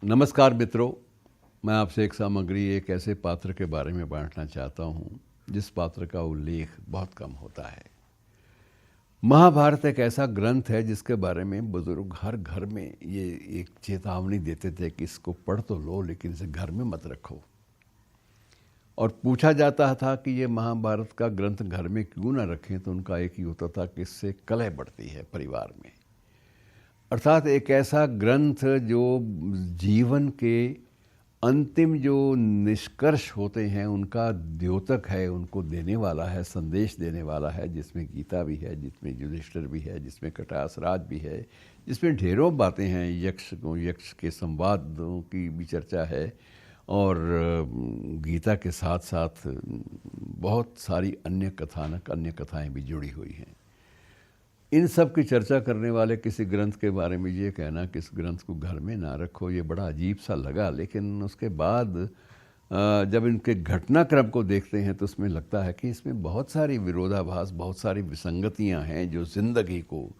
नमस्कार मित्रों, मैं आपसे एक सामग्री एक ऐसे पात्र के बारे में बांटना चाहता हूँ जिस पात्र का उल्लेख बहुत कम होता है। महाभारत एक ऐसा ग्रंथ है जिसके बारे में बुजुर्ग हर घर में ये एक चेतावनी देते थे कि इसको पढ़ तो लो लेकिन इसे घर में मत रखो। और पूछा जाता था कि ये महाभारत का ग्रंथ घर में क्यों ना रखें, तो उनका एक ही होता था कि इससे कलह बढ़ती है परिवार में। अर्थात एक ऐसा ग्रंथ जो जीवन के अंतिम जो निष्कर्ष होते हैं उनका द्योतक है, उनको देने वाला है, संदेश देने वाला है, जिसमें गीता भी है, जिसमें युधिष्ठिर भी है, जिसमें कटासराज भी है, जिसमें ढेरों बातें हैं, यक्ष के संवादों की भी चर्चा है और गीता के साथ साथ बहुत सारी अन्य कथाएं भी जुड़ी हुई हैं। इन सब की चर्चा करने वाले किसी ग्रंथ के बारे में ये कहना कि इस ग्रंथ को घर में ना रखो, ये बड़ा अजीब सा लगा। लेकिन उसके बाद जब इनके घटनाक्रम को देखते हैं तो उसमें लगता है कि इसमें बहुत सारी विरोधाभास, बहुत सारी विसंगतियां हैं जो ज़िंदगी को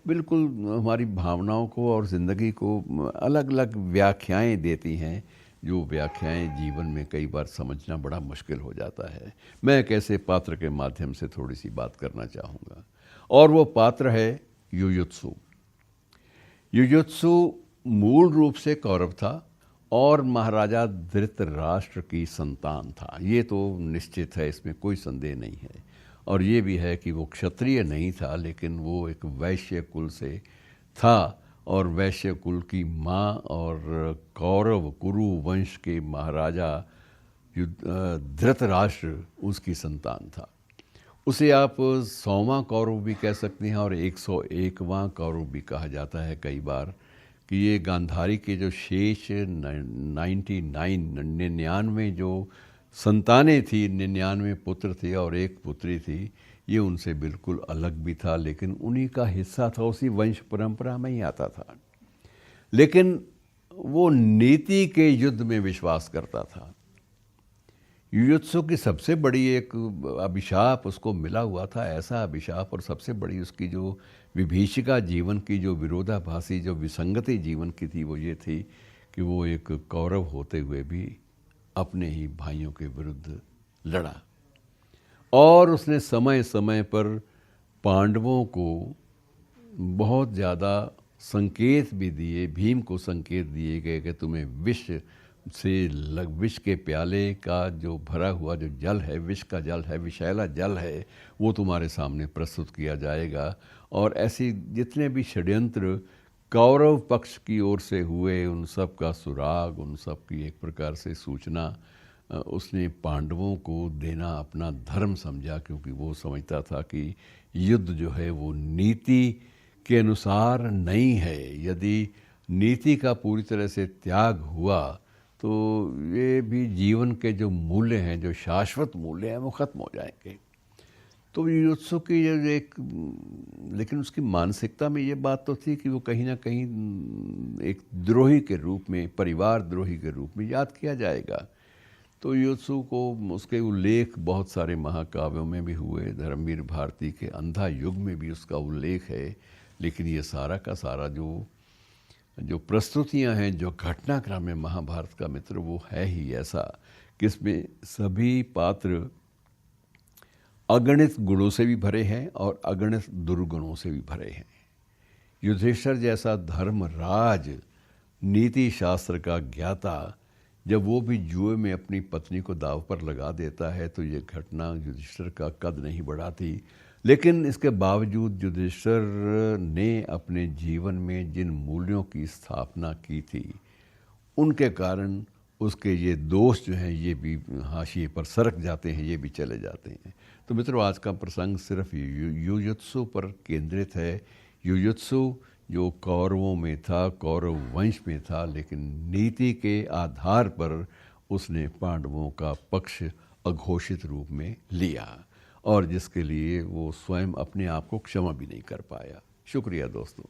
बिल्कुल, हमारी भावनाओं को और ज़िंदगी को अलग अलग व्याख्याएं देती हैं, जो व्याख्याएं जीवन में कई बार समझना बड़ा मुश्किल हो जाता है। मैं एक ऐसे पात्र के माध्यम से थोड़ी सी बात करना चाहूँगा और वो पात्र है युयुत्सु। युयुत्सु मूल रूप से कौरव था और महाराजा धृतराष्ट्र की संतान था, ये तो निश्चित है, इसमें कोई संदेह नहीं है। और ये भी है कि वो क्षत्रिय नहीं था, लेकिन वो एक वैश्य कुल से था और वैश्य कुल की माँ और कौरव कुरु वंश के महाराजा धृतराष्ट्र उसकी संतान था। उसे आप 100वां कौरव भी कह सकते हैं और 101वां कौरव भी कहा जाता है कई बार, कि ये गांधारी के जो शेष 99 जो संतानें थी, 99 पुत्र थे और एक पुत्री थी, ये उनसे बिल्कुल अलग भी था, लेकिन उन्हीं का हिस्सा था, उसी वंश परंपरा में ही आता था। लेकिन वो नीति के युद्ध में विश्वास करता था। युयुत्सु की सबसे बड़ी एक अभिशाप उसको मिला हुआ था, ऐसा अभिशाप, और सबसे बड़ी उसकी जो विभीषिका जीवन की, जो विरोधाभासी, जो विसंगति जीवन की थी, वो ये थी कि वो एक कौरव होते हुए भी अपने ही भाइयों के विरुद्ध लड़ा और उसने समय समय पर पांडवों को बहुत ज़्यादा संकेत भी दिए, भीम को संकेत दिए गए कि तुम्हें विष के प्याले का जो भरा हुआ जो जल है, विष का जल है, विषैला जल है, वो तुम्हारे सामने प्रस्तुत किया जाएगा। और ऐसी जितने भी षड्यंत्र कौरव पक्ष की ओर से हुए, उन सब का सुराग, उन सब की एक प्रकार से सूचना उसने पांडवों को देना अपना धर्म समझा, क्योंकि वो समझता था कि युद्ध जो है वो नीति के अनुसार नहीं है। यदि नीति का पूरी तरह से त्याग हुआ तो ये भी जीवन के जो मूल्य हैं, जो शाश्वत मूल्य हैं, वो ख़त्म हो जाएंगे। तो युयुत्सु की एक, लेकिन उसकी मानसिकता में ये बात तो थी कि वो कहीं ना कहीं एक द्रोही के रूप में, परिवार द्रोही के रूप में याद किया जाएगा। तो युयुत्सु को उसके उल्लेख बहुत सारे महाकाव्यों में भी हुए, धर्मवीर भारती के अंधा युग में भी उसका उल्लेख है। लेकिन ये सारा का सारा जो प्रस्तुतियां हैं, जो घटनाक्रम है महाभारत का मित्र, वो है ही ऐसा कि इसमें सभी पात्र अगणित गुणों से भी भरे हैं और अगणित दुर्गुणों से भी भरे हैं। युधिष्ठिर जैसा धर्मराज, नीति शास्त्र का ज्ञाता, जब वो भी जुए में अपनी पत्नी को दाव पर लगा देता है तो ये घटना युधिष्ठिर का कद नहीं बढ़ाती। लेकिन इसके बावजूद युधिष्ठिर ने अपने जीवन में जिन मूल्यों की स्थापना की थी, उनके कारण उसके ये दोष जो हैं ये भी हाशिए पर सरक जाते हैं, ये भी चले जाते हैं। तो मित्रों, आज का प्रसंग सिर्फ युयुत्सु पर केंद्रित है। युयुत्सु जो कौरवों में था, कौरव वंश में था, लेकिन नीति के आधार पर उसने पांडवों का पक्ष अघोषित रूप में लिया और जिसके लिए वो स्वयं अपने आप को क्षमा भी नहीं कर पाया। शुक्रिया दोस्तों।